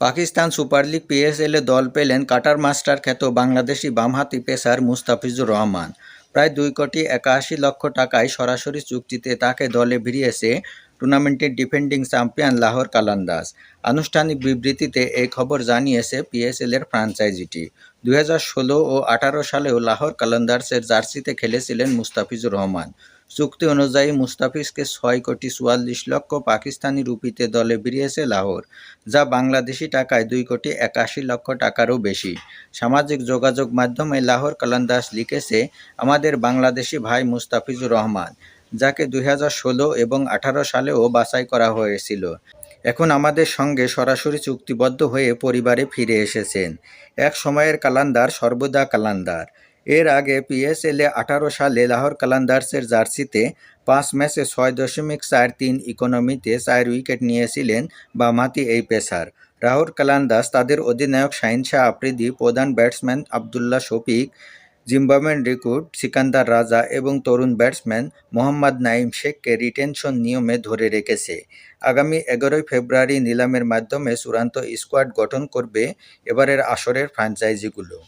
Pakistan super league পিএসএলে দল পেলেন cutter master খ্যাত বাংলাদেশি বামহাতি পেসার মুস্তাফিজুর রহমান। প্রায় 2,81,00,000 টাকায় সরাসরি চুক্তিতে তাকে দলে ভিড়িয়েছে টুর্নামেন্টের ডিফেন্ডিং চ্যাম্পিয়ন লাহোর কালান্দার্স। আনুষ্ঠানিক বিবৃতিতে এই খবর জানিয়েছে পিএসএলের ফ্র্যাঞ্চাইজিটি। 2016 ও 18 সালেও লাহোর কালান্দার্সের জার্সিতে খেলেছিলেন মুস্তাফিজুর রহমান। চুক্তি অনুযায়ী মুস্তাফিজকে 6,44,00,000 পাকিস্তানি রুপিতে দলে ভিড়িয়েছে লাহোর, যা বাংলাদেশি টাকায় 2,81,00,000 টাকারও বেশি। সামাজিক যোগাযোগ মাধ্যমে লাহোর কালান্দার্স লিখেছে, আমাদের বাংলাদেশি ভাই মুস্তাফিজুর রহমান, যাকে 2016 এবং 18 সালেও বাছাই করা হয়েছিল, এখন আমাদের সঙ্গে সরাসরি চুক্তিবদ্ধ হয়ে পরিবারে ফিরে এসেছেন। এক সময়ের কালান্দার সর্বদা কালান্দার। এর আগে পিএসএলে 18 সালে লাহোর কালান্দার্সের জার্সিতে 5 ম্যাচে 6.43 ইকোনমিতে 4 উইকেট নিয়েছিলেন বামহাতি এই পেসার। লাহোর কালান্দার্স তাদের অধিনায়ক শাহিন শাহ আফ্রিদি, প্রধান batsman Abdullah Shafiq, Zimbabwean recruit Sikandar রাজা এবং তরুণ ব্যাটসম্যান মোহাম্মদ নাঈম শেখকে রিটেনশন নিয়মে ধরে রেখেছে। আগামী 11 ফেব্রুয়ারি নিলামের মাধ্যমে চূড়ান্ত স্কোয়াড গঠন করবে এবারের আসরের ফ্র্যাঞ্চাইজিগুলো।